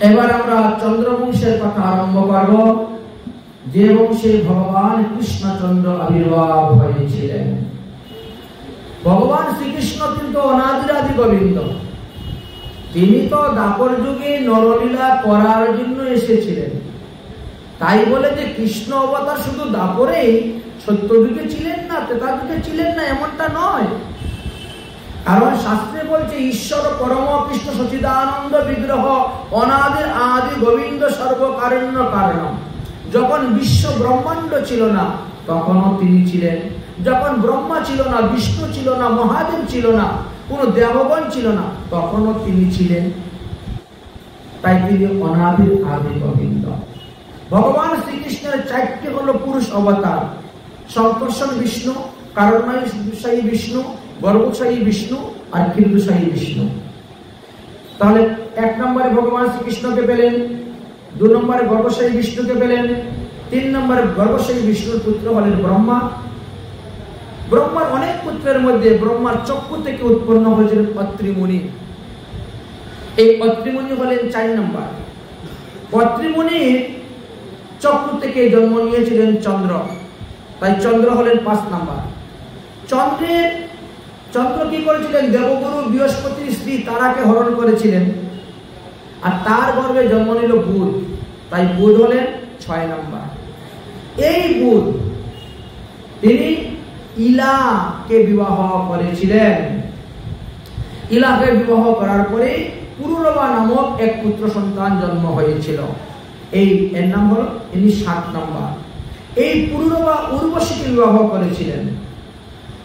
এবার আমরা চন্দ্রবংশের কথা আরম্ভ করব, যে বংশে ভগবান কৃষ্ণচন্দ্র আবির্ভাব হয়েছিলেন। ভগবান শ্রীকৃষ্ণ কিন্তু অনাদিরাদি গোবিন্দ, তিনি তো দাপর যুগে নরলীলা করার জন্য এসেছিলেন। তাই বলে যে কৃষ্ণ অবতার শুধু দাপরেই, সত্যযুগে ছিলেন না, ত্রেতাযুগে ছিলেন না, এমনটা নয়। কারণ শাস্ত্রে বলছে ঈশ্বর পরম কৃষ্ণ সচিদানন্দ বিগ্রহ অনাদির আদি গোবিন্দ সর্বকারণ্য কারণম। যখন বিশ্ব ব্রহ্মাণ্ড ছিল না তখনও তিনি ছিলেন, যখন ব্রহ্মা ছিল না, বিষ্ণু ছিল না, মহাদেব ছিল না, কোন দেবগণ ছিল না, তখনও তিনি ছিলেন। তাই তিনি অনাদির আদি গোবিন্দ। ভগবান শ্রীকৃষ্ণের চারটি হলো পুরুষ অবতার: সংকর্ষণ বিষ্ণু, কারণায়ী বিষ্ণু, গর্ভশায়ী বিষ্ণু আর ক্ষীরসায়ী বিষ্ণু। তাহলে 1 নম্বরে ভগবান শ্রীকৃষ্ণকে পেলেন, 2 নম্বরে গর্ভশায়ী বিষ্ণুকে পেলেন, 3 নম্বরে গর্ভশায়ী বিষ্ণুর পুত্র হলেন ব্রহ্মা। ব্রহ্মার অনেক পুত্রের মধ্যে ব্রহ্মার চক্ষু থেকে উৎপন্ন হয়েছিলেন অত্রি মুনি। এই অত্রি মুনি হলেন 4 নম্বর। অত্রি মুনির চক্ষু থেকে জন্ম নিয়েছিলেন চন্দ্র, তাই চন্দ্র হলেন 5 নম্বর। চন্দ্র কি করেছিলেন? দেবগুরু বৃহস্পতির স্ত্রী তারাকে হরণ করেছিলেন, আর তার গর্ভে জন্ম নিল বুধ, তাই বুধ হলেন 6 নম্বর। এই বুধ তিনি ইলাকে বিবাহ করেছিলেন। ইলাকে বিবাহ করার পরে পুরুরবা নামক এক পুত্র সন্তান জন্ম হয়েছিল। এর নাম হলো, ইনি 7 নম্বর। এই পুরুরবা উর্বশীকে বিবাহ করেছিলেন।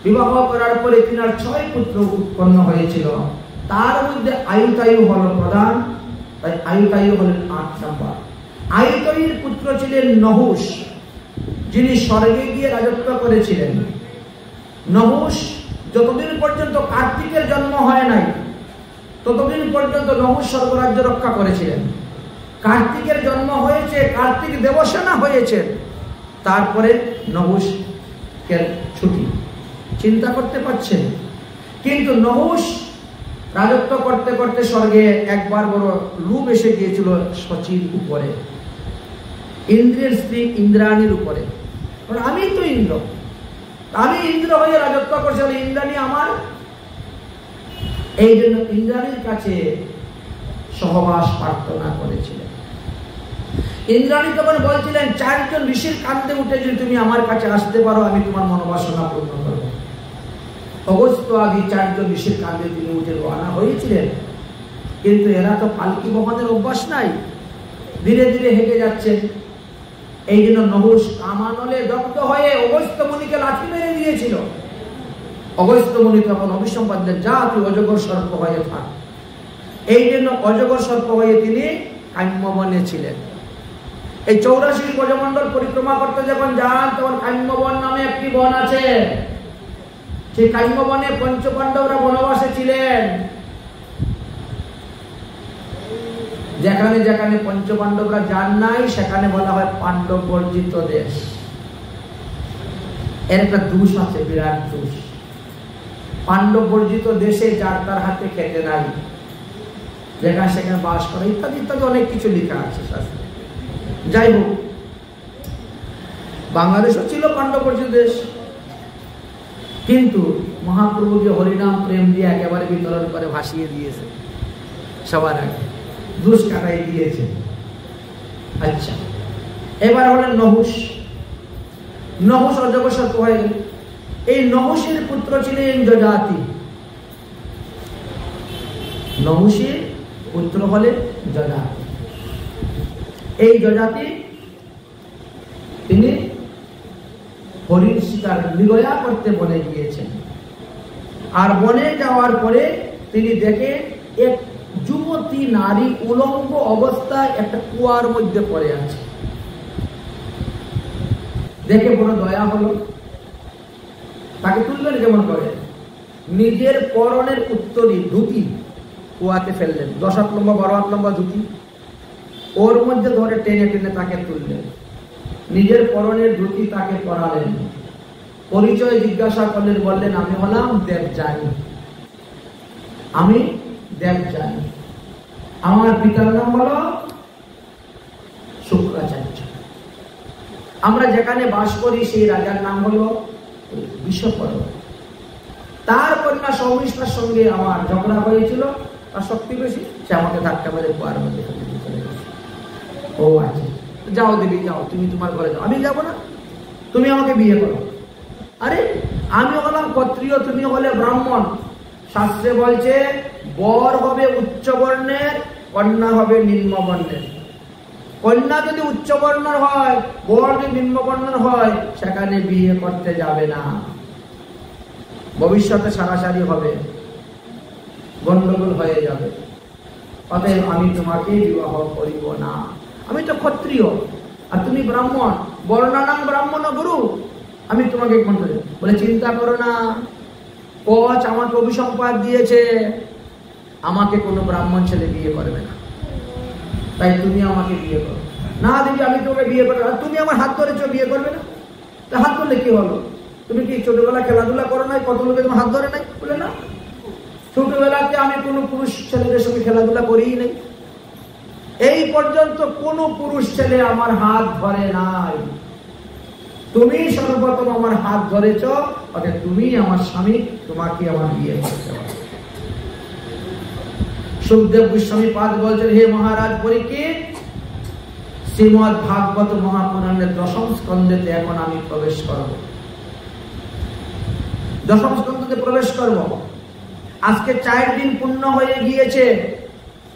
বিবাহ করার পরে তিনার 6 পুত্র উৎপন্ন হয়েছিল। তার মধ্যে আয়ুতায়ু হলো প্রধান, তাই আয়ুতায়ু হলেন 8 নম্বর। আয়ুতায়ুর পুত্র ছিলেন নহুষ, যিনি স্বর্গে গিয়ে রাজত্ব করেছিলেন। নহুষ যতদিন পর্যন্ত কার্তিকের জন্ম হয় নাই ততদিন পর্যন্ত নহুষ স্বর্গরাজ্য রক্ষা করেছিলেন। কার্তিকের জন্ম হয়েছে, কার্তিক দেবসেনা হয়েছে, তারপরে নহুষের ছুটি। চিন্তা করতে পারছেন? কিন্তু নহুষ রাজত্ব করতে করতে স্বর্গে একবার বড় লোভ এসে গিয়েছিল শচীর উপরে, ইন্দ্রের স্ত্রী ইন্দ্রাণীর উপরে। আমি তো ইন্দ্র, আমি ইন্দ্র হয়ে রাজত্ব করছি, ইন্দ্রাণী আমার। এই জন্য ইন্দ্রাণীর কাছে সহবাস প্রার্থনা করেছিলেন। ইন্দ্রাণী তখন বলছিলেন, 4 জন ঋষির কাঁধে উঠে যদি তুমি আমার কাছে আসতে পারো, আমি তোমার মনোবাসনা পূর্ণ করব। অগস্ত্য আদি 4 জন ঋষির কাঁধে তিনি উঠে রওনা হয়েছিলেন। কিন্তু এরা তো পালকি বহনের অভ্যাস নাই, ধীরে ধীরে হেঁটে যাচ্ছে। এই জন্য নহুষ কামানলে দগ্ধ হয়ে অগস্ত্য মুনিকে লাঠি মেরে দিয়েছিল। অগস্ত্য মুনি তখন অভিসম্পাদ দিলেন, যা তুই অজগর সর্প হয়ে থাক। এই জন্য অজগর সর্প হয়ে তিনি কাম্যবনে ছিলেন। এই 84 ব্রজমণ্ডল পরিক্রমা করতে যখন যান, তখন কাম্যবন নামে একটি বন আছে। সেই কাম্যবনে পঞ্চপাণ্ডবরা বনবাসে ছিলেন। যেখানে যেখানে পঞ্চপাণ্ডবরা যান নাই, সেখানে বলা হয় পাণ্ডব বর্জিত দেশ। এর একটা দোষ আছে, বিরাট দোষ। পাণ্ডব বর্জিত দেশে যার তার হাতে খেতে নাই, যেখানে সেখানে বাস করে, ইত্যাদি ইত্যাদি অনেক কিছু লেখা আছে শাস্ত্রে। যাই হোক, বাংলাদেশও ছিল পাণ্ডব বর্জিত দেশ, কিন্তু মহাপ্রভুকে হরিনাম প্রেম দিয়ে একেবারে বিতরণ করে ভাসিয়ে দিয়েছে সবার আগে, দুষ কাটাই দিয়েছে। আচ্ছা, এবার হলেন নহুষ। নহুষ অজগর সর্প হয়ে গেল। এই নহুষের পুত্র ছিলেন যজাতি। নহুষের পুত্র হলেন যজাতি। এই যজাতি তিনি হরিণ শিকার মৃগয়া করতে বনে গিয়েছেন। আর বনে যাওয়ার পরে তিনি দেখে এক যুবতী নারী উলঙ্গ অবস্থায় একটা কুয়ার মধ্যে পড়ে আছে। দেখে বড় দয়া হলো, তাকে তুললেন। কেমন করে? নিজের পরনের উত্তরী ধুতি কুয়াতে ফেললেন, 10 হাত লম্বা 12 হাত লম্বা ধুতি, ওর মধ্যে ধরে টেনে টেনে তাকে তুললেন। নিজের পরনের ধুতি তাকে পরালেন। পরিচয় জিজ্ঞাসা করলেন, বললেন, আমি হলাম দেবযানী। আমি দেবযানী। আমার পিতার নাম হলো আমরা যেখানে বাস করি সেই রাজার নাম হলো বিষপর্ব। তার কন্যা সৌমিষ্ঠার সঙ্গে আমার ঝগড়া হয়েছিল, তার শক্তি বেশি, সে আমাকে ধাক্কা মেরে কুয়ার মধ্যে ফেলে দিয়ে চলে গেছে। ও আচ্ছা, যাও দেবী যাও, তুমি তোমার ঘরে যাও, আমি যাবো না, তুমি আমাকে বিয়ে করো। আরে আমি হলাম ক্ষত্রিয়, তুমি হলে ব্রাহ্মণ। শাস্ত্রে বলছে বর হবে উচ্চ বর্ণের, কন্যা হবে নিম্ন বর্ণের। কন্যা যদি উচ্চ বর্ণের হয়, বর যদি নিম্ন বর্ণের হয়, সেখানে বিয়ে করতে যাবে না, ভবিষ্যতে সারাসারি হবে, গন্ডগোল হয়ে যাবে। অতএব আমি তোমাকে বিবাহ করিব না। আমি তো ক্ষত্রিয় আর তুমি ব্রাহ্মণ, বর্ণানাং ব্রাহ্মণ গুরু, আমি তোমাকে বলে চিন্তা করো না, কচ আমাকে অভিসম্পাদ দিয়েছে, আমাকে কোনো ব্রাহ্মণ ছেলে বিয়ে করবে না, তাই তুমি আমাকে বিয়ে করো। না দেবী আমি তোমাকে বিয়ে করবো, আর তুমি আমার হাত ধরেছো, বিয়ে করবে না? তা হাত ধরলে কি হলো? তুমি কি ছোটবেলা খেলাধুলা করো নাই? কত লোকে তোমার হাত ধরে নাই? বলে না, ছোটবেলাতে আমি কোনো পুরুষ ছেলেদের সঙ্গে খেলাধুলা করিই নাই, এই পর্যন্ত কোনো পুরুষ ছেলে আমার হাত ধরে নাই, তুমি সর্বপ্রথম আমার হাত ধরেছ, অর্থাৎ তুমি আমার স্বামী, তোমাকে আমার বিয়ে করতে হবে। সুখদেব গোস্বামী পাদ বলছেন, হে মহারাজ পরীক্ষিত, শ্রীমদ ভাগবত মহাপুরাণের দশম স্কন্ধেতে এখন আমি প্রবেশ করব, দশম স্কন্ধেতে প্রবেশ করব। আজকে 4 দিন পূর্ণ হয়ে গিয়েছে,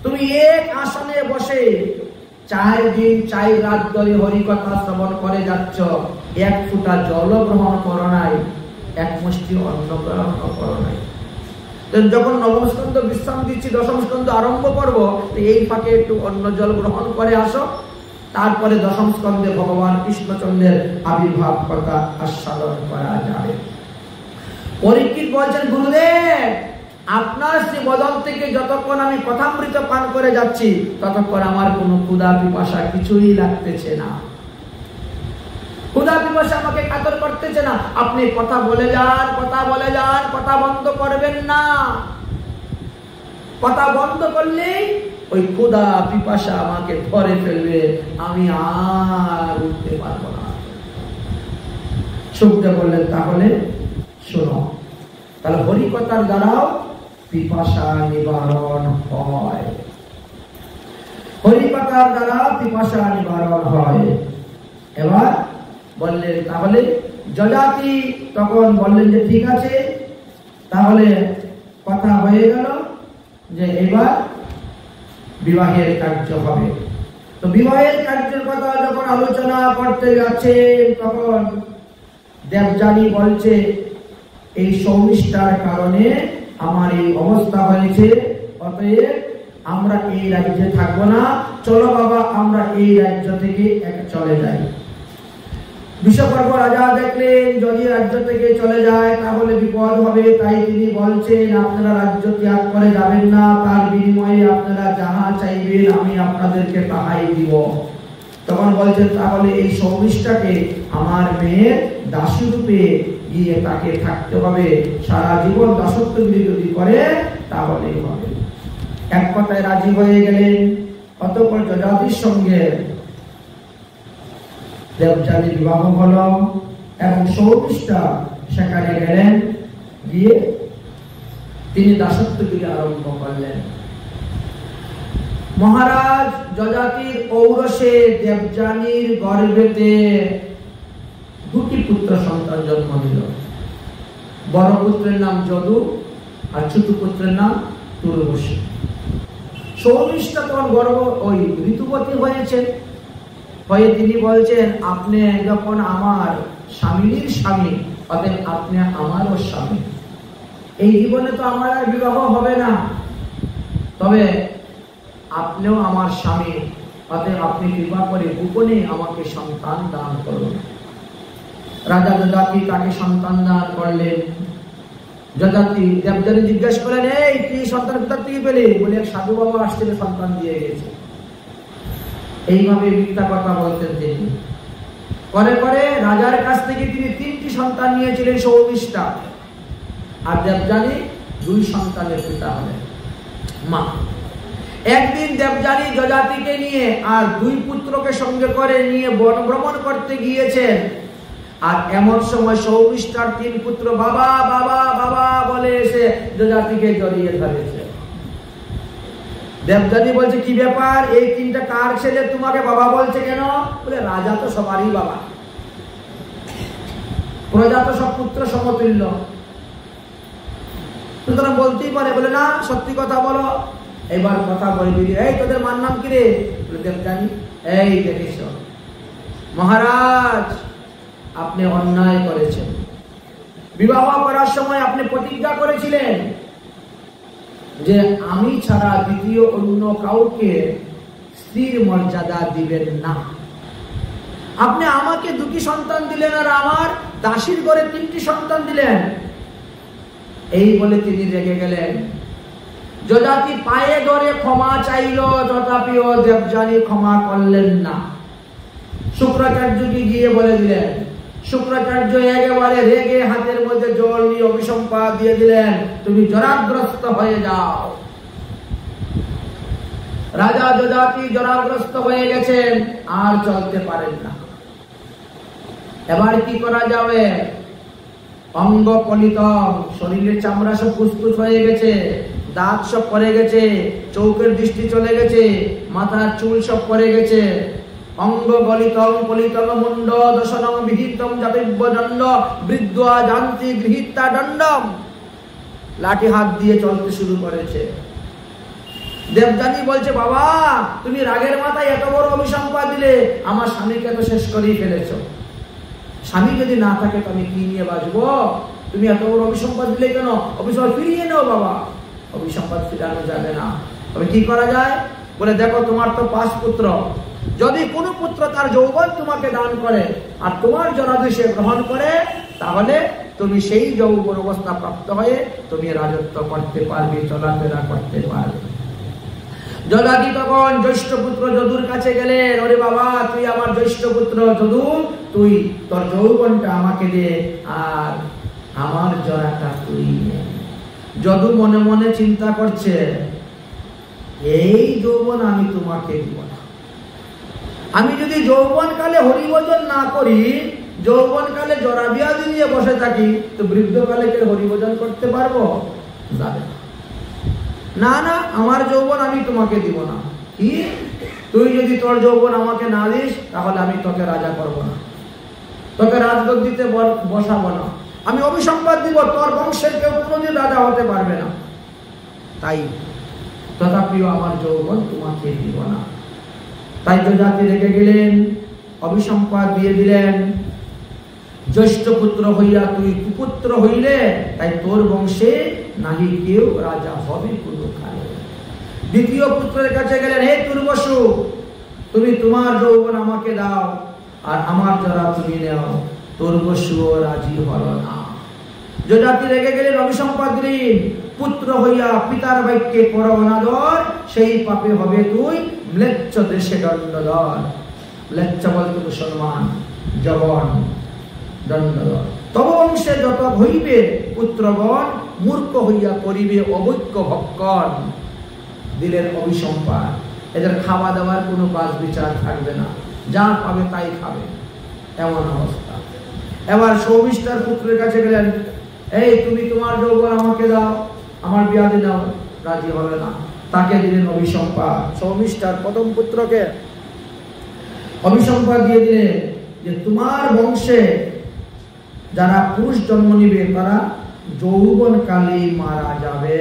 তুমি এক আসনে বসে 4 দিন 4 রাত ধরে হরিকথা শ্রবণ করে যাচ্ছ, এক ফোঁটা জল গ্রহণ করো নাই, এক মুষ্টি অন্ন গ্রহণ করো নাই। যখন নবম স্কন্ধ বিশ্রাম দিচ্ছি, দশম স্কন্ধ আরম্ভ করব, এই ফাঁকে একটু অন্ন জল গ্রহণ করে আসো, তারপরে দশম স্কন্ধে ভগবান কৃষ্ণচন্দ্রের আবির্ভাব কথা আস্বাদন করা যাবে। পরীক্ষিত বলছেন, গুরুদেব আপনার শ্রী বদন থেকে যতক্ষণ আমি কথামৃত পান করে যাচ্ছি, ততক্ষণ আমার কোনো ক্ষুধা পিপাসা কিছুই লাগতেছে না, ক্ষুধা পিপাসা আমাকে কাতর করতেছে না। আপনি কথা বলে যান, কথা বলে যান, কথা বন্ধ করবেন না, কথা বন্ধ করলেই ওই ক্ষুধা পিপাসা আমাকে ধরে ফেলবে, আমি আর উঠতে পারবো না। সুখদেব বললেন, তাহলে শোনো, তাহলে হরিকথার দ্বারাও পিপাসা নিবারণ হয়, হরিকথার দ্বারা পিপাসা নিবারণ হয়। এবার বললেন, তাহলে যযাতি তখন বললেন যে ঠিক আছে, তাহলে কথা হয়ে গেল যে এবার বিবাহের কার্য হবে। তো বিবাহের কার্যের কথা যখন আলোচনা করতে যাচ্ছে, তখন দেবযানী বলছে, এই সৌমিষ্ঠার কারণে আমার এই অবস্থা হয়েছে, অতএব আমরা এই রাজ্যে থাকবো না, চলো বাবা আমরা এই রাজ্য থেকে চলে যাই। বিষপর্ব রাজা দেখলেন যদি রাজ্য থেকে চলে যায় তাহলে বিপদ হবে, তাই তিনি বলছেন আপনারা রাজ্য ত্যাগ করে যাবেন না, তার বিনিময়ে আপনারা যাহা চাইবেন আমি আপনাদেরকে তাহাই দিব। তখন বলছেন, তাহলে এই সৌমিষ্ঠাকে আমার মেয়ের দাসী রূপে গিয়ে তাকে থাকতে হবে, সারা জীবন দাসত্বগিরি যদি করে তাহলেই হবে। এক কথায় রাজি হয়ে গেলেন। অতঃপর যযাতির সঙ্গে দেবযানীর বিবাহ হল এবং সৌমিষ্ঠা সেখানে গেলেন, গিয়ে তিনি দাসত্বগিরি আরম্ভ করলেন। মহারাজ যযাতির ঔরসে দেবযানীর গর্ভেতে 2টি পুত্র সন্তান জন্ম নিল। বড় পুত্রের নাম যদু আর ছোট পুত্রের নাম তুর্বশী। সৌমিষ্ঠা তখন ওই ঋতুবতী হয়েছেন, হয়ে তিনি বলছেন, আপনি যখন আমার স্বামীর স্বামী, অতএব আপনি আমারও স্বামী, এই জীবনে তো আমার আর বিবাহ হবে না, তবে আপনিও আমার স্বামী, অতএব আপনি কৃপা করে গোপনে আমাকে সন্তান দান করুন। রাজা যযাতি তাকে সন্তান দান করলেন। যযাতি দেবযানী জিজ্ঞেস করলেন, এই তুই সন্তান কোথা থেকে পেলি? বলে এক সাধু বাবা আসছিল সন্তান দিয়ে গেছে। এইভাবে মিথ্যা কথা বলতেন তিনি। পরে পরে রাজার কাছ থেকে তিনি 3টি সন্তান নিয়েছিলেন সৌমিষ্ঠা, আর দেবযানী 2 সন্তানের পিতা হলেন। মা একদিন দেবযানী যযাতিকে নিয়ে আর দুই পুত্রকে সঙ্গে করে নিয়ে বন ভ্রমণ করতে গিয়েছেন। আর এমন সময় সৌমিষ্ঠার তিন পুত্র বাবা বাবা বাবা বলে এসে যযাতিকে জড়িয়ে ধরেছে। দেবযানী বলছে, কি ব্যাপার, এই তিনটা কার ছেলে, তোমাকে বাবা বলছে কেন? বলে, রাজা তো সবারই বাবা, প্রজা তো সব পুত্র সমতুল্য, সুতরাং বলতেই পারে। বলে, না, সত্যি কথা বলো। এবার কথা বলবি, এই তোদের মার নাম কি রে? বলে, দেবযানী। এই দেখিস মহারাজ, আপনি অন্যায় করেছেন। বিবাহ করার সময় আপনি প্রতিজ্ঞা করেছিলেন যে আমি ছাড়া দ্বিতীয় অন্য কাউকে স্ত্রীর মর্যাদা দিবেন না। আপনি আমাকে দুটি সন্তান দিলেন আর আমার দাসীর ঘরে তিনটি সন্তান দিলেন। এই বলে তিনি রেগে গেলেন। যযাতি পায়ে ধরে ক্ষমা চাইল, তথাপিও দেবযানী ক্ষমা করলেন না। শুক্রাচার্যকে গিয়ে বলে দিলেন। শুক্রাচার্য একেবারে রেগে হাতের মধ্যে জল নিয়ে অভিসম্পাদ দিয়ে দিলেন, তুমি জরাগ্রস্ত হয়ে যাও। রাজা যযাতি জরাগ্রস্ত হয়ে গেছেন, আর চলতে পারেন না। এবার কি করা যাবে? অঙ্গ পলিতম, শরীরের চামড়া সব ফুসফুস হয়ে গেছে, দাঁত সব পড়ে গেছে, চোখের দৃষ্টি চলে গেছে, মাথার চুল সব পড়ে গেছে। অঙ্গ গলিতম পলিতম মুন্ড দশনং বিহিতম জাতিব্য দণ্ড বৃদ্ধা জান্তি গৃহীতা দণ্ডম। লাঠি হাত দিয়ে চলতে শুরু করেছে। দেবযানী বলছে, বাবা, তুমি রাগের মাথায় এত বড় অভিসম্পাদ দিলে, আমার স্বামীকে তো শেষ করেই ফেলেছ। স্বামী যদি না থাকে তো আমি কি নিয়ে বাঁচবো? তুমি এত বড় অভিসম্পাদ দিলে কেন? অভিসম্পাদ ফিরিয়ে নাও বাবা। অভিসম্পাদ ফিরানো যাবে না। তবে কি করা যায়? বলে, দেখো, তোমার তো 5 পুত্র, যদি কোনো পুত্র তার যৌবন তোমাকে দান করে আর তোমার জনাদেশে গ্রহণ করে, তাহলে তুমি সেই যৌবন অবস্থা প্রাপ্ত হয়ে তুমি রাজত্ব করতে পারবে, চলাফেরা করতে পারবে। যযাতি তখন জ্যৈষ্ঠ পুত্র যদুর কাছে গেলেন। ওরে বাবা, তুই আমার জ্যৈষ্ঠ পুত্র যদু, তুই তোর যৌবনটা আমাকে দে আর আমার জরাটা তুই নে। যদু মনে মনে চিন্তা করছে, এই যৌবন আমি তোমাকে দিব না। আমি যদি যৌবন কালে হরিভজন না করি, যৌবন কালে জরা বিয়াদি নিয়ে বসে থাকি, তো বৃদ্ধকালে কে হরিভজন করতে পারবো? যাবে না। না না, আমার যৌবন আমি তোমাকে দিব না। কি, তুই যদি তোর যৌবন আমাকে না দিস, তাহলে আমি তোকে রাজা করব না, তোকে রাজগদ্দিতে বসাবো না। আমি অভিসম্পাদ দিব, তোর বংশের কেউ কোনোদিন রাজা হতে পারবে না। তাই তথাপিও আমার যৌবন তোমাকে দিব না। তাই যযাতি রেগে গেলেন, অভিসম্পাদ দিয়ে দিলেন। জ্যৈষ্ঠ পুত্র হইয়া তুই কুপুত্র হইলে, তাই তোর বংশে নাহি কেউ রাজা হবে কোনো কালে। দ্বিতীয় পুত্রের কাছে গেলেন, হে তুর্বসু, তুমি তোমার যৌবন আমাকে দাও আর আমার জরা তুমি নেও। তুর্বসুও রাজি হল না। যযাতি রেগে গেলেন, অভিসম্পাদ দিলেন। পুত্র হইয়া পিতার বাক্যে কর অনাদর, সেই পাপে হবে তুই ম্লেচ্ছ দেশে দণ্ডধর। ম্লেচ্ছ বলতে মুসলমান, জবন, দণ্ডধর। তব বংশে যত হইবে পুত্রগণ, মূর্খ হইয়া করিবে অবৈক্য ভক্ষণ। দিলেন অভিসম্পাদ। এদের খাওয়া দাওয়ার কোনো বাস বিচার থাকবে না, যা পাবে তাই খাবে, এমন অবস্থা। এবার সৌমিষ্ঠার পুত্রের কাছে গেলেন, এই তুমি তোমার যৌবন আমাকে দাও, আমার বিয়াদে দাও। রাজি হবে না। তাকে দিলেন অভিসম্পাদ। সৌমিষ্ঠার প্রথম পুত্রকে অভিসম্পাদ দিয়ে দিলেন যে তোমার বংশে যারা পুরুষ জন্ম নিবে তারা যৌবন কালে মারা যাবে।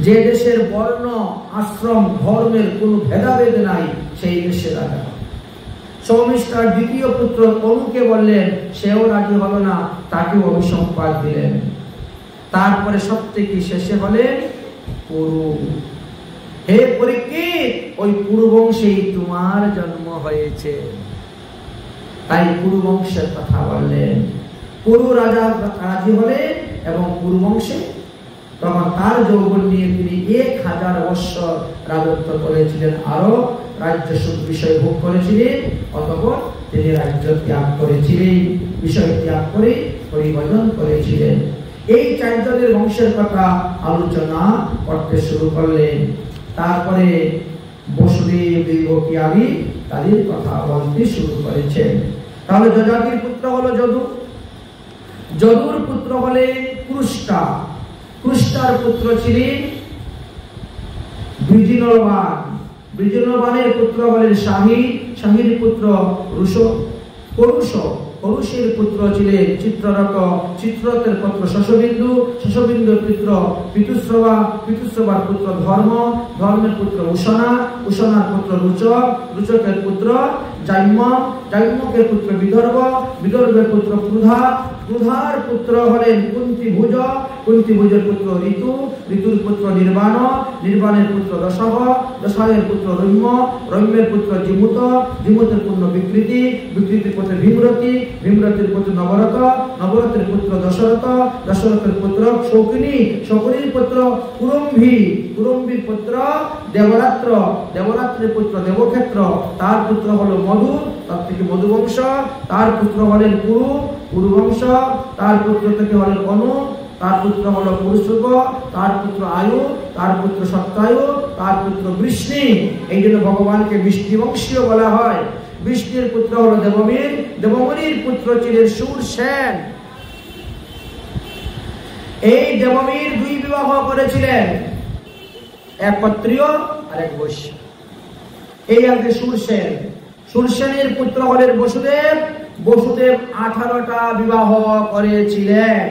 যে দেশের বর্ণ আশ্রম ধর্মের কোনো ভেদাভেদ নাই, সেই দেশে রাজা। সৌমিষ্ঠার দ্বিতীয় পুত্র অনুকে বললেন, সেও রাজি হলো না, তাকেও অভিসম্পাদ দিলেন। তারপরে সবথেকে শেষে হলেন পুরু। হে পরীক্ষিত, ওই পুরু বংশেই তোমার জন্ম হয়েছে। তাই পুরু বংশের কথা বললেন। পুরু রাজা রাজি হলেন এবং পুরু বংশে তখন তার যৌবন নিয়ে তিনি 1000 বৎসর রাজত্ব করেছিলেন, আরো রাজ্য সুখ বিষয় ভোগ করেছিলেন। অতঃপর তিনি রাজ্য ত্যাগ করেছিলেন, বিষয় ত্যাগ করে হরিভজন করেছিলেন। এই চারজনের বংশের কথা আলোচনা করতে শুরু করলেন। তারপরে বসুদেব, দেবকী আদি তাদের কথা বলতে শুরু করেছেন। তাহলে যজাতির পুত্র হলো যদু, যদুর পুত্র হলেন ক্রুষ্টা, ক্রুষ্টার পুত্র ছিলেন বৃজিনলবান, বৃজিনলবানের পুত্র হলেন শাহী, শাহীর পুত্র পরুষ, পরুষের পুত্র ছিলেন চিত্ররথ, চিত্ররথের পুত্র শশবিন্দু, শশবিন্দুর পুত্র পিতুশ্রবা, পিতুশ্রবার পুত্র ধর্ম, ধর্মের পুত্র উষণা, উষণার পুত্র রুচক, রুচকের পুত্র জাইম্য, জাইম্যকের পুত্র বিদর্ভ, বিদর্ভের পুত্র ক্রুধা, ক্রুধার পুত্র হলেন কুন্তিভুজ, কুন্তিভুজের পুত্র ঋতু, ঋতুর পুত্র নির্বাণ, নির্বাণের পুত্র দশভ, দশহের পুত্র রম্য, রম্যের পুত্র জিমুত, জিমুতের পুত্র বিকৃতি, বিকৃতির পুত্র ভীমরতি, ভীমরতির পুত্র নবরথ, নবরথের পুত্র দশরথ, দশরথের পুত্র শৌকিনী, শৌকিনীর পুত্র কুরম্ভী, কুরম্ভীর পুত্র দেবরাত্র, দেবরাত্রের পুত্র দেবক্ষেত্র, তার পুত্র হলো মধু, তার থেকে মধুবংশ, তার পুত্র হলেন কুরু, কুরুবংশ, তার পুত্র থেকে হলেন অনু, তার পুত্র হলো পুরুষুব, তার পুত্র আয়ু, তার পুত্র সত্যায়ু, তার পুত্র বৃষ্ণি। এই জন্য ভগবানকে বৃষ্টিবংশীয় বলা হয়। বৃষ্ণির পুত্র হলো দেবমীর, দেবমণির পুত্র ছিলেন শূরসেন। এই দেবমীর দুই বিবাহ করেছিলেন, এক ক্ষত্রিয় আর এক বৈশ্য। এই আগে শূরসেন, শূরসেনের পুত্র হলেন বসুদেব, বসুদেব 18টা বিবাহ করেছিলেন।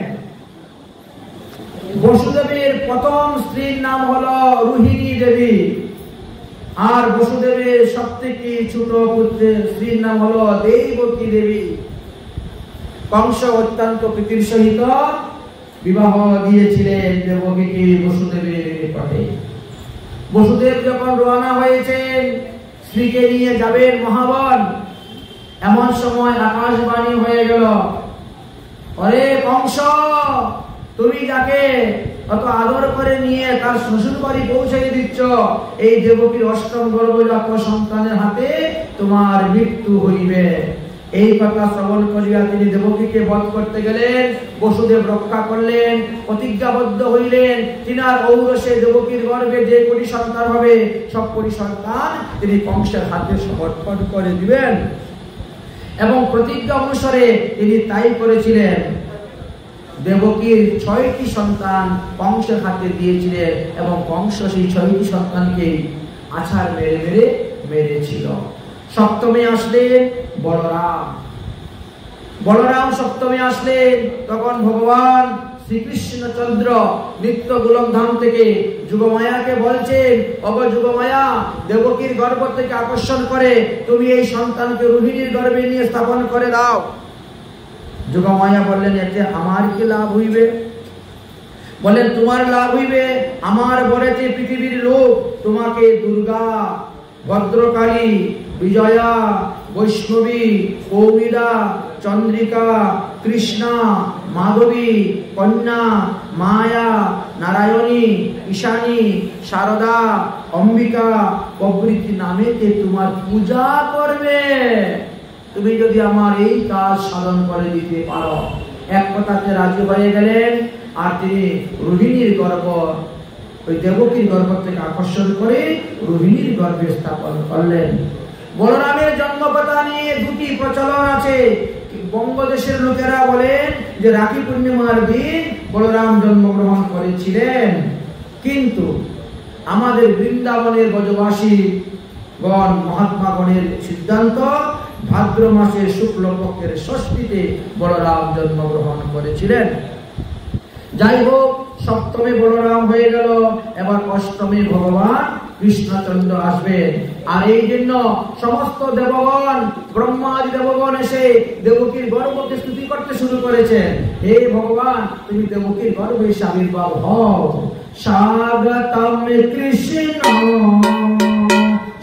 বসুদেবের প্রথম স্ত্রীর নাম হলো রোহিণী দেবী, আর বসুদেবের সবথেকে ছোট পুত্রের স্ত্রীর নাম হলো দেবকী দেবী। কংস অত্যন্ত প্রীতির সহিত বিবাহ দিয়েছিলেন দেবকীকে বসুদেবের নিকটে। বসুদেব যখন রওনা হয়েছেন স্ত্রীকে নিয়ে যাবেন মহাবন, এমন সময় আকাশবাণী হয়ে গেল, অরে কংস, তুমি যাকে অত আদর করে নিয়ে তার শ্বশুর বাড়ি পৌঁছে দিচ্ছ, এই দেবকীর অষ্টম গর্ভজাত সন্তানের হাতে তোমার মৃত্যু হইবে। এই কথা শ্রবণ করিয়া তিনি দেবকীকে বধ করতে গেলেন। বসুদেব রক্ষা করলেন, প্রতিজ্ঞাবদ্ধ হইলেন, তিনার ঔরসে দেবকীর গর্ভে যে কোটি সন্তান হবে সব কোটি সন্তান তিনি কংসের হাতে সমর্পণ করে দিবেন। এবং প্রতিজ্ঞা অনুসারে তিনি তাই করেছিলেন। দেবকীর 6টি সন্তান কংসের হাতে দিয়েছিলেন এবং কংস সেই 6টি সন্তানকে আছাড় মেরে মেরে মেরেছিল। সপ্তমে আসলেন বলরাম, বলরাম সপ্তমে আসলেন। তখন ভগবান শ্রীকৃষ্ণচন্দ্র নিত্য গোলকধাম থেকে যুগমায়াকে বলছেন, অগ যুগমায়া, দেবকীর গর্ভ থেকে আকর্ষণ করে তুমি এই সন্তানকে রোহিণীর গর্ভে নিয়ে স্থাপন করে দাও। যুগমায়া বললেন, এতে আমার কি লাভ হইবে? বলেন, তোমার লাভ হইবে, আমার বরেতে পৃথিবীর লোক তোমাকে দুর্গা, ভদ্রকালী, বিজয়া, বৈষ্ণবী, কৌমিলা, চন্দ্রিকা, কৃষ্ণা, মাধবী, কন্যা, মায়া, নারায়ণী, ঈশানী, শারদা, অম্বিকা প্রভৃতি নামেতে তোমার পূজা করবে, তুমি যদি আমার এই কাজ সাধন করে দিতে পারো। এক কথাতে রাজি হয়ে গেলেন। আর তিনি রোহিণীর গর্ভ, ওই দেবকীর গর্ভ থেকে আকর্ষণ করে রোহিণীর গর্ভে স্থাপন করলেন। বলরামের জন্মকথা নিয়ে দুটি প্রচলন আছে। বঙ্গদেশের লোকেরা বলেন যে রাখি পূর্ণিমার দিন বলরাম জন্মগ্রহণ করেছিলেন, কিন্তু আমাদের বৃন্দাবনের ব্রজবাসী গণ মহাত্মাগণের সিদ্ধান্ত ভাদ্র মাসের শুক্লপক্ষের ষষ্ঠীতে বলরাম জন্মগ্রহণ করেছিলেন। যাই হোক, সপ্তমে বলরাম হয়ে গেল, এবার অষ্টমে ভগবান কৃষ্ণচন্দ্র আসবেন। আর এই জন্য সমস্ত দেবগণ, ব্রহ্মাদি দেবগণ এসে দেবকীর গর্ভকে স্তুতি করতে শুরু করেছেন। হে ভগবান, তুমি দেবকীর গর্ভে আবির্ভাব হও। স্বাগতম কৃষ্ণ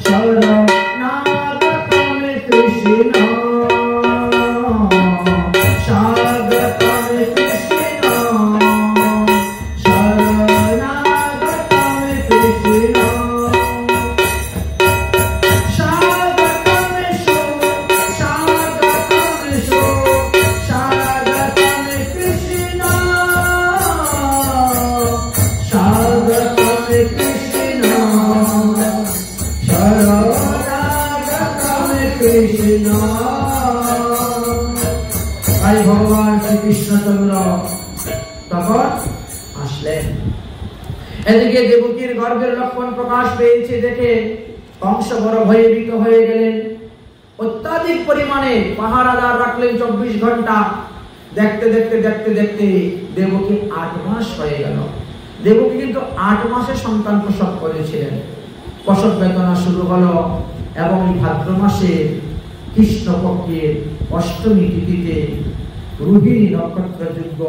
শরণাগতম কৃষ্ণ, স্বাগতম কৃষ্ণ শরণাগতম কৃষ্ণ, স্বাগতম স্বাগতম স্বাগতম কৃষ্ণ তাই ভগবান শ্রীকৃষ্ণচন্দ্র তখন আসলেন। এদিকে দেবকীর গর্ভের লক্ষণ প্রকাশ পেয়েছে দেখে কংস বড় ভয়ভীত হয়ে গেলেন। অত্যাধিক পরিমাণে পাহারাদার রাখলেন 24 ঘন্টা। দেখতে দেখতে দেখতে দেখতে দেবকী 8 মাস হয়ে গেল। দেবকী কিন্তু 8 মাসে সন্তান প্রসব করেছিলেন। প্রসব বেদনা শুরু হলো এবং ভাদ্র মাসে কৃষ্ণপক্ষের অষ্টমী তিথিতে রোহিণী নক্ষত্রযোগ্য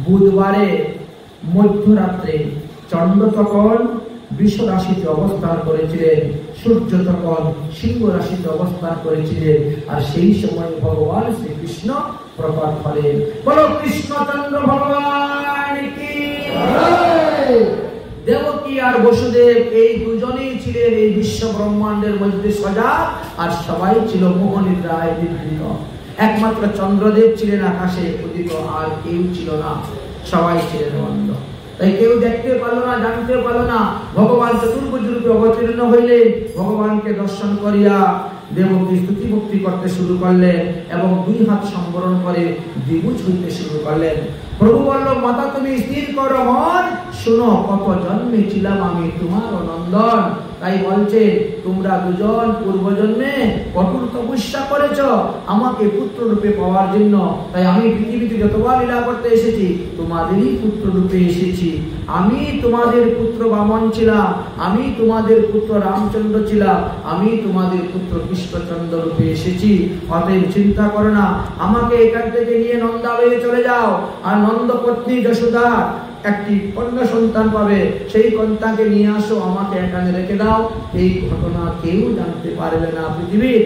বুধবারে মধ্যরাত্রে চন্দ্র তখন বৃষ রাশিতে অবস্থান করেছিলেন, সূর্য তখন সিংহ রাশিতে অবস্থান করেছিলেন। আর সেই সময় ভগবান শ্রীকৃষ্ণ প্রকট হলেন। বলো কৃষ্ণচন্দ্র ভগবান কি। দেবকী আর বসুদেব এই দুজনেই ছিলেন এই বিশ্ব ব্রহ্মাণ্ডের মধ্যে সজাগ, আর সবাই ছিল মোহনিদ্রায় নিদ্রিত। একমাত্র চন্দ্রদেব ছিলেন আকাশে উদিত, আর কেউ ছিল না, সবাই ছিলেন অন্ধ। তাই কেউ দেখতে পারলো না, জানতে পারলো না। ভগবান চতুর্ভুজ রূপে অবতীর্ণ হইলেন। ভগবানকে দর্শন করিয়া দেবকী স্তুতি ভক্তি করতে শুরু করলেন এবং 2 হাত সম্বরণ করে দ্বিভুজ হইতে শুরু করলেন। প্রভু বলল, মাতা তুমি স্থির করো মন, শুনো কত জন্মে ছিলাম আমি তোমার নন্দন। তাই বলছে তোমরা দুজন পূর্বজন্মে কঠোর তপস্যা করেছ আমাকে পুত্র রূপে পাওয়ার জন্য। তাই আমি পৃথিবীতে যতবার লীলা করতে এসেছি তোমাদেরই পুত্র রূপে এসেছি। আমি তোমাদের পুত্র বামন ছিলাম, আমি তোমাদের পুত্র রামচন্দ্র ছিলাম, আমি তোমাদের পুত্র কৃষ্ণচন্দ্র রূপে এসেছি। অতএব চিন্তা করো না, আমাকে এখান থেকে নিয়ে নন্দালয়ে চলে যাও। আর নন্দ পত্নী যশোদা একটি কন্যা সন্তান পাবে, সেই কন্যাকে নিয়ে আসো, আমাকে এখানে রেখে দাও। এই ঘটনা কেউ জানতে পারবে না পৃথিবীর,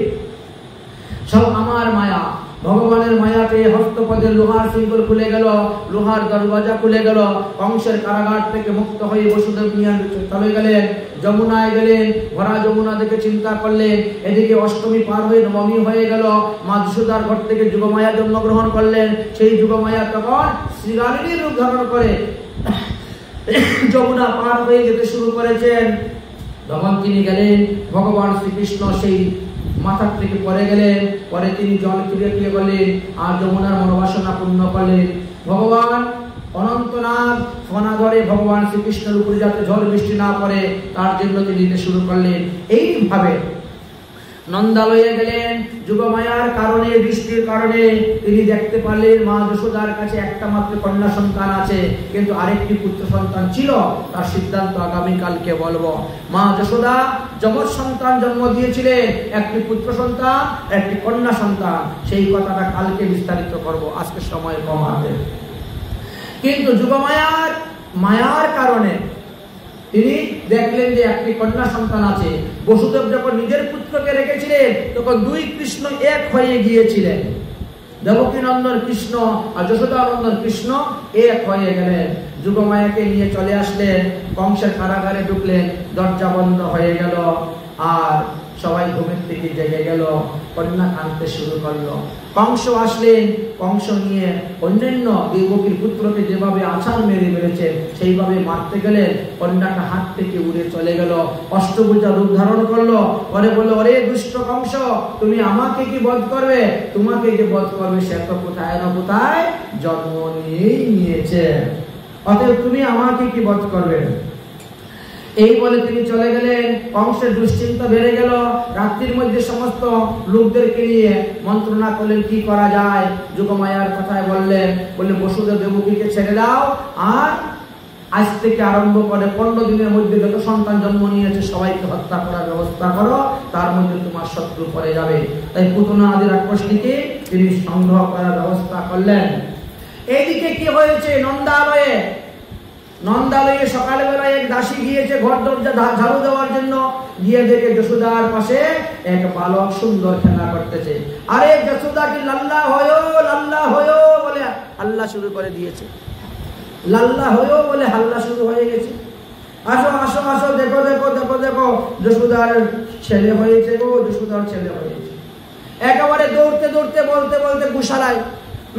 সব আমার মায়া। ভগবানের মায়াতে হস্তপদের লোহার শৃঙ্খল খুলে গেল, লোহার দরওয়াজা খুলে গেল। কংসের কারাগার থেকে মুক্ত হয়ে বসুদেব নিয়ে চলে গেলেন, যমুনায় গেলেন। ভরা যমুনা দেখে চিন্তা করলেন। এদিকে অষ্টমী পার হয়ে নবমী হয়ে গেল। মা যশোদার ঘর থেকে যুগমায়া জন্মগ্রহণ করলেন। সেই যুগমায়া তখন শ্রীরানীর রূপ ধারণ করে যমুনা পার হয়ে যেতে শুরু করেছেন। যখন তিনি গেলেন, ভগবান শ্রীকৃষ্ণ সেই মাথার থেকে পরে গেলেন। পরে তিনি জল ক্রিয়া করলেন আর যমুনার মনোবাসনা পূর্ণ করলেন। ভগবান অনন্তনাগ ফনা ধরে ভগবান শ্রীকৃষ্ণের উপরে যাতে ঝড় বৃষ্টি না পড়ে তার জন্য তিনি দিতে শুরু করলেন। এইভাবে নন্দালয়ে গেলেন। যুগমায়ার কারণে, বৃষ্টির কারণে তিনি দেখতে পারলেন মা যশোদার কাছে একটা মাত্র কন্যা সন্তান আছে, কিন্তু আরেকটি পুত্র সন্তান ছিল। তার সিদ্ধান্ত আগামীকালকে বলবো। মা যশোদা যমজ সন্তান জন্ম দিয়েছিলেন, একটি পুত্র সন্তান, একটি কন্যা সন্তান। সেই কথাটা কালকে বিস্তারিত করব, আজকে সময় কম আছে। কিন্তু যুগমায়ার মায়ার কারণে তিনি দেখলেন যে একটি কন্যা সন্তান আছে। বসুদেব যখন নিজের পুত্রকে রেখেছিলেন তখন 2 কৃষ্ণ এক হয়ে গিয়েছিলেন। দেবকী নন্দন কৃষ্ণ আর যশোদা নন্দন কৃষ্ণ এক হয়ে গেলেন। যুগমায়াকে নিয়ে চলে আসলেন, কংসের কারাগারে ঢুকলেন, দরজা বন্ধ হয়ে গেল। আর সবাই ঘুমের থেকে জেগে গেল, কন্যা কাঁদতে শুরু করলো। কংস আসলেন, কংস নিয়ে অন্যান্য দেবকীর পুত্রকে যেভাবে আছাড় মেরেছে সেইভাবে মারতে গেলেন। কন্যাটা হাত থেকে উড়ে চলে গেল, অষ্টভুজা রূপ ধারণ করলো। পরে বললো, অরে দুষ্ট কংস, তুমি আমাকে কি বধ করবে? তোমাকে যে বধ করবে সে তো কোথায় না কোথায় জন্ম নিয়েই নিয়েছে, অতএব তুমি আমাকে কি বধ করবে? এই বলে তিনি চলে গেলেন। কংসের দুশ্চিন্তা বেড়ে গেল। রাত্রির মধ্যে সমস্ত লোকদেরকে নিয়ে মন্ত্রণা করলেন কি করা যায়। যুগমায়ার কথায় বললেন, বলে বসুদেব দেবকীকে ছেড়ে দাও, আর আজ থেকে আরম্ভ করে 15 দিনের মধ্যে যত সন্তান জন্ম নিয়েছে সবাইকে হত্যা করার ব্যবস্থা করো, তার মধ্যে তোমার শত্রু পড়ে যাবে। তাই পুতনা আদি রাক্ষসটিকে তিনি সংগ্রহ করার ব্যবস্থা করলেন। এইদিকে কি হয়েছে? নন্দালয়ে সকালবেলা এক দাসী গিয়েছে ঘর দরজা ঝাড়ু দেওয়ার জন্য। গিয়ে দেখে যশোদার পাশে এক বালক সুন্দর খেলা করতেছে। আরে যশোদা কি লাল্লা হয়ো বলে হাল্লা শুরু করে দিয়েছে। লাল্লা হয়ো বলে হাল্লা শুরু হয়ে গেছে। আসো আসো আসো, দেখো দেখো দেখো দেখো, যশোদার ছেলে হয়েছে গো, যশোদার ছেলে হয়েছে। একেবারে দৌড়তে দৌড়তে বলতে বলতে গোশালায়,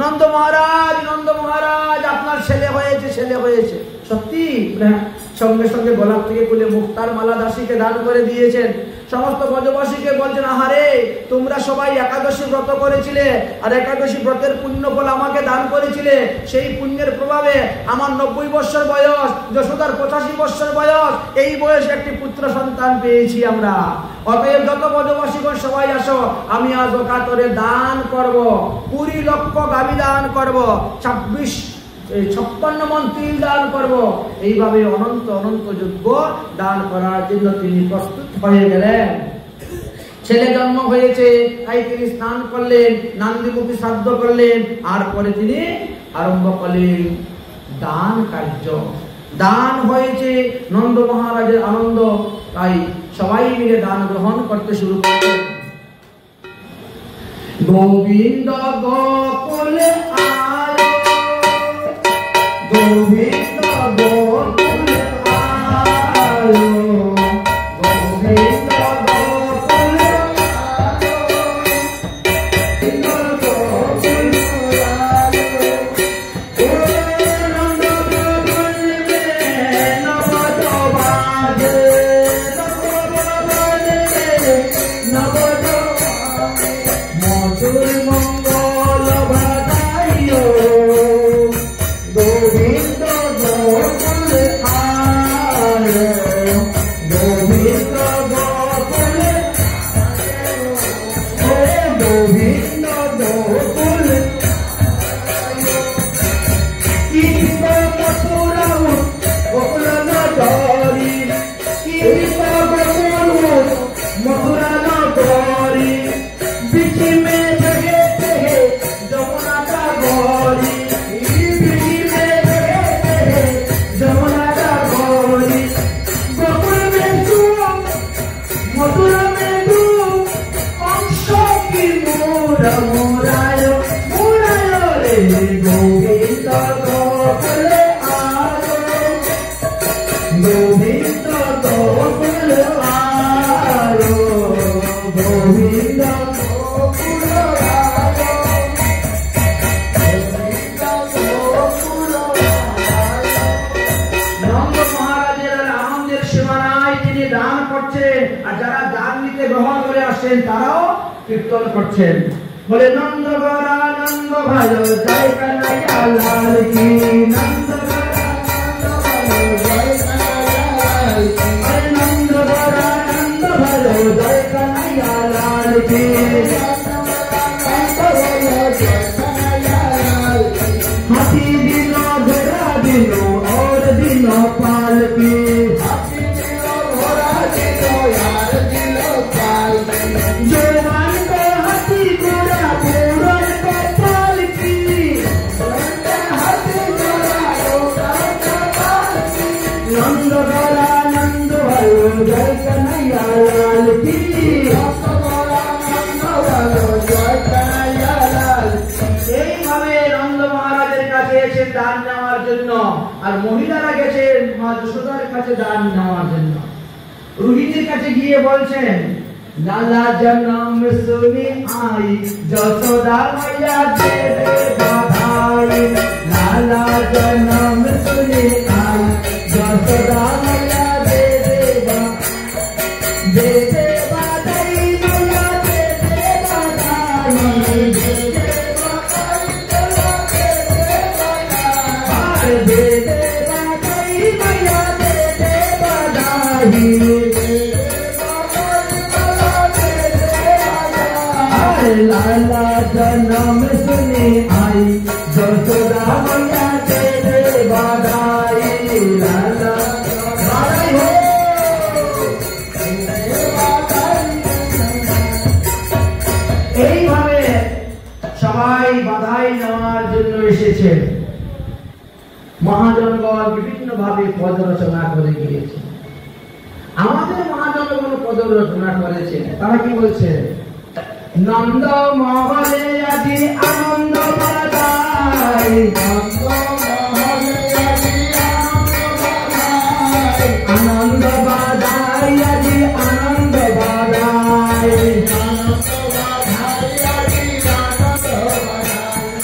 নন্দ মহারাজ আপনার ছেলে হয়েছে, ছেলে হয়েছে। সত্যি? সঙ্গে সঙ্গে গোলাপ থেকে খুলে মুক্তার মালা দাসীকে দান করে দিয়েছেন। সমস্ত ব্রজবাসীকে বলছেন, আহারে তোমরা সবাই একাদশী ব্রত করেছিলে আর একাদশী ব্রতের পুণ্য ফল আমাকে দান করেছিলে। সেই পুণ্যের প্রভাবে আমার 90 বৎসর বয়স, যশোদার 85 বৎসর বয়স, এই বয়সে একটি পুত্র সন্তান পেয়েছি আমরা। অতএব যত ব্রজবাসীগণ সবাই আসো, আমি আজ অকাতরে দান করব, 20 লক্ষ গাভী দান করব, 56 মণ তিল দান করব। এইভাবে অনন্ত অনন্ত যজ্ঞ দান করার জন্য তিনি প্রস্তুত হয়ে গেলেন। ছেলে জন্ম হয়েছে, তাই তিনি স্নান করলেন, নান্দিমুখী শ্রাদ্ধ করলেন, আর পরে তিনি আরম্ভ করলেন দান কার্য। দান হয়েছে, নন্দ মহারাজের আনন্দ, তাই সবাই মিলে দান গ্রহণ করতে শুরু করলেন। গোবিন্দ গোকুলে আয়, গোবিন্দ গোকুলে আয়, গোবিন্দ গোকুলে আয়, গোবিন্দ গোকুলে আয়, নন্দ গোকুলে নবদ বাজে, নবদ মধুর মঙ্গল বাজাইও, গোবিন্দ গোকুলে আয়, গোবিন্দ গোকুলে আয়, গোবিন্দ গোকুলে কৃষ্ণ মথুরা গোকুল নগরী, কৃষ্ণ গোকুল মথুরা নগরী, বিচি মে জগে জগে যমুনা সাগরী, বিচি মে জগে জগে যমুনা সাগরী, গোকুল মে তুম মথুরা মে তুম, অংশ কি মোরা মোরায় মোরায় রে, গোবিন্দ গোকুলে আয়, গোবিন্দ গোকুলে আয়, গোবিন্দ গোকুলে আয়, গোবিন্দ গোকুলে আয়। নন্দ মহারাজের আনন্দের সীমানায় তিনি দান করছেন, আর যারা দান নিতে গ্রহণ করে আসছেন তারাও কীর্তন করছেন। বলে নন্দ গরা নন্দ ভালো জয় কানাইয়া লাল কি, নন্দ গরা নন্দ ভালো জয় কানাইয়া লাল কি, নন্দ গরা নন্দ ভালো জয় কানাইয়া লাল কি, হাতি দিন ঘোড়া দিন और दिन पाल की, हाथी दिन घोड़ा दिन यार दिन पाल की, जवान को हाथी घोड़ा पूरन को पाल की, हाथी घोड़ा पूरन को पाल की, नंद घोड़ा नंद भयो जय कन्हैया लाल की, नंद घोड़ा नंद भयो जय कन्हैया लाल। এইভাবে নন্দ মহারাজের কাছে এসে দান নেওয়ার জন্য, আর মহিলারা গেছেন মা যশোদার কাছে দান নেওয়ার জন্য। রোহিণীর কাছে গিয়ে বলছেন, লালা জন্ম শুনি আই যশোদা মাইয়া দে দে বাধাই, লালা জন্ম শুনি আই যশোদা মাইয়া দে দে বাধাই, দে দে বাধাই মাইয়া দে দে বাধাই, দে দে বাধাই দে দে বাধাই মাইয়া দে দে বাধাই, लाला जन्म सुनी आई যশোদা मैया दे दे बधाई, लाला बधाई हो। এইভাবে সবাই বাধাই নেওয়ার জন্য এসেছেন। মহাজনগণ বিভিন্ন ভাবে পদ রচনা করে গিয়েছে। আমাদের মহাজনগণ পদ রচনা করেছেন। তারা কি বলছে? নন্দ মহলে আজি আনন্দ বাদাই, নন্দ মহলে আজি আনন্দ বাদাই, আজি আনন্দ বাদাই,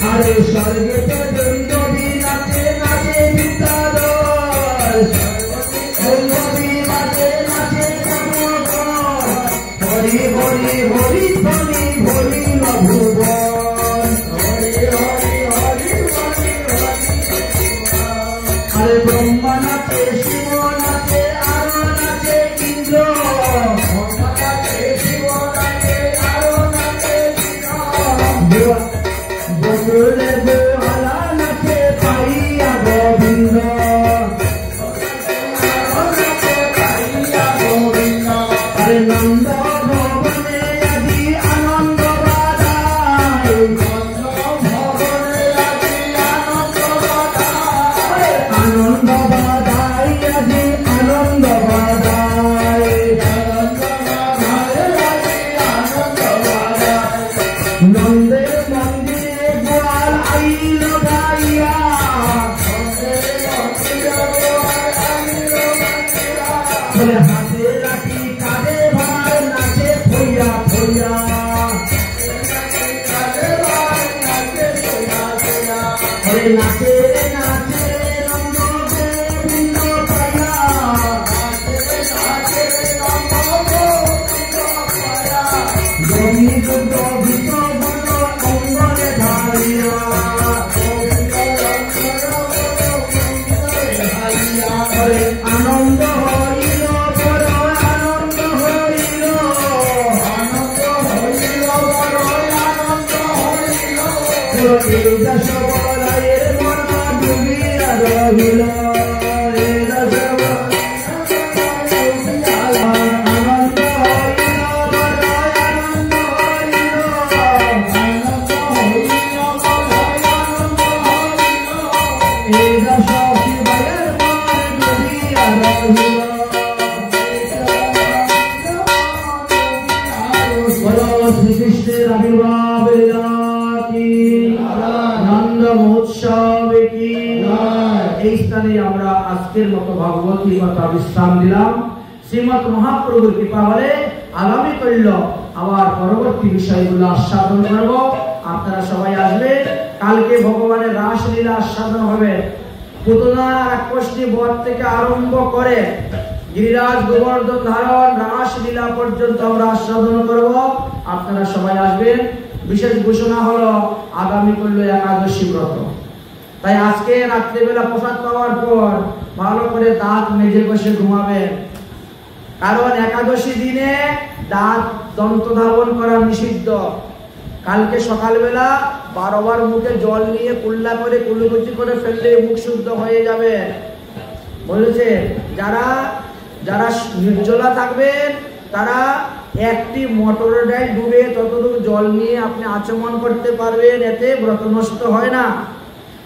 আরে স্বর্গে তো দৈন্যবী নাচে নাচে বিদ্যাধর, হরি হরি হরি ধ্বনি হরিল ভুবন, হরি হরি হরি হরি হরি। আরে ব্রহ্মা নাচে, শিব নাচে, আরো নাচে ইন্দ্র, ব্রহ্মা নাচে, শিব নাচে, আরো নাচে ইন্দ্র। বকুলের বেহালা নাচে পাইয়া গোবিন্দ, আরে নন্দ ভবনে আদি আনন্দ বাজায়, নন্দ ভবনে আদি আনন্দ বাজায়, আনন্দ বাজায় আদি আনন্দ বাজায়, আনন্দ বাজায় আদি আনন্দ বাজায়। নন্দের মন্দিরে গোয়াল আইল গাইয়া, নন্দের মন্দিরে গোয়াল আইল গাইয়া, বলে হাতে লাঠি কাঁধে ভার নাচে থইয়া থইয়া, বলে নাচে নাচে নন্দ গোবিন্দ পায়া, গোবিন্দ গোবিন্দ বল অঙ্গনে ধারিয়া, বলে আনন্দ হইল বড় আনন্দ হইল, আনন্দ হইল বড় আনন্দ হইল, এই দশ বলয়ের মন ডুবিয়া রহিল, এই দশ আনন্দ হইল বড় আনন্দ হইল, আনন্দ হইল বড় আনন্দ হইল, এই দশ শিবয়ের মন ডুবিয়া রহিল। বলো শ্রীকৃষ্ণের আবির্ভাব কি, নন্দ মহোৎসব কি। এই স্থানে আমরা আজকের মতো ভগবতী কথা বিশ্রাম দিলাম। শ্রীমৎ মহাপ্রভুর কৃপা হলে আগামী কইল আবার পরবর্তী বিষয়গুলো আস্বাদন করব। আপনারা সবাই আসবে। কালকে ভগবানের রাসলীলা আস্বাদন হবে। পুতনা রাক্ষসী বধ থেকে আরম্ভ করে গিরিরাজ গোবর্ধন ধারণ রাসলীলা পর্যন্ত আমরা আস্বাদন করব। আপনারা সবাই আসবেন। বিশেষ ঘোষণা হলো আগামী করলো একাদশী ব্রত। তাই আজকে রাত্রিবেলা প্রসাদ পাওয়ার পর ভালো করে দাঁত মেজে বসে ঘুমাবেন, কারণ একাদশী দিনে দাঁত দন্ত ধাবন করা নিষিদ্ধ। কালকে সকালবেলা 12 বার মুখে জল নিয়ে কুল্লা করে কুলুকুচি করে ফেললে মুখ শুদ্ধ হয়ে যাবে। বলেছে যারা যারা নির্জলা থাকবেন তারা একটি মটরের ডাল ডুবে ততটুকু জল নিয়ে আপনি আচমন করতে পারবেন, এতে ব্রত নষ্ট হয় না।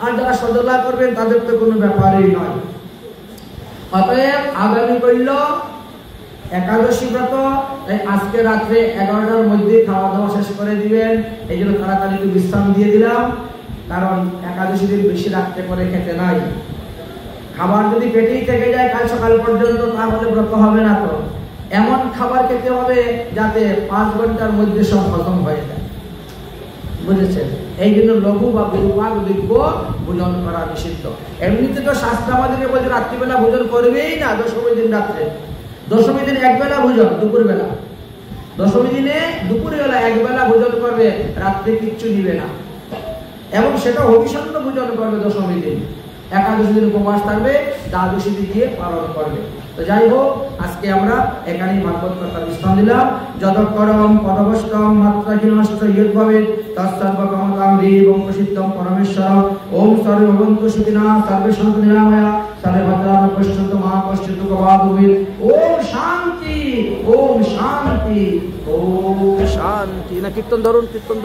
আর যারা সদলা করবেন তাদের তো কোনো ব্যাপারই নয়। অতএব আগামী কইল একাদশী ব্রত, তাই আজকে রাত্রে 11টার মধ্যে খাওয়া দাওয়া শেষ করে দিবেন। এই জন্য তাড়াতাড়ি একটু বিশ্রাম দিয়ে দিলাম, কারণ একাদশী দিন বেশি রাত্রে করে খেতে নাই। খাবার যদি পেটেই থেকে যায় কাল সকাল পর্যন্ত তাহলে ব্রত হবে না। তো এমন খাবার খেতে হবে যাতে 5 ঘন্টার মধ্যে সব হজম হয়ে যায়, বুঝেছেন? এই জন্য লঘু বা গুরুপাক দিব্য ভোজন করা নিষিদ্ধ। এমনিতে তো শাস্ত্র আমাদেরকে বলছে রাত্রিবেলা ভোজন করবেই না। দশমী দিন রাত্রে, দশমী দিন একবেলা ভোজন, দুপুর বেলা। দশমী দিনে দুপুর বেলা একবেলা ভোজন করবে, রাত্রে কিচ্ছু নিবে না, এবং সেটা অভিষণ্ণ ভোজন করবে দশমী দিন। একাদশী দিন উপবাস থাকবে, দ্বাদশী দিন দিয়ে পালন করবে। তো যাই হোক, আজকে আমরা এখানেই ভাগবত কথা বিশ্রাম দিলাম। যতকরম পদবষ্টম মাত্রাহীনশ্চ ইয়দ্ভবেৎ তৎসর্বকামতাং হ্রিবং প্রসিদ্ধং পরমেশ্বরং। ওম সর্বে ভবন্তু সুখিনঃ সর্বে সন্তু নিরাময়া সর্বে ভদ্রাণি পশ্যন্তু মা কশ্চিৎ দুঃখভাগ্ভবেৎ। ওম শান্তি, ওম শান্তি, ওম শান্তি। না কীর্তন ধরুন, কীর্তন।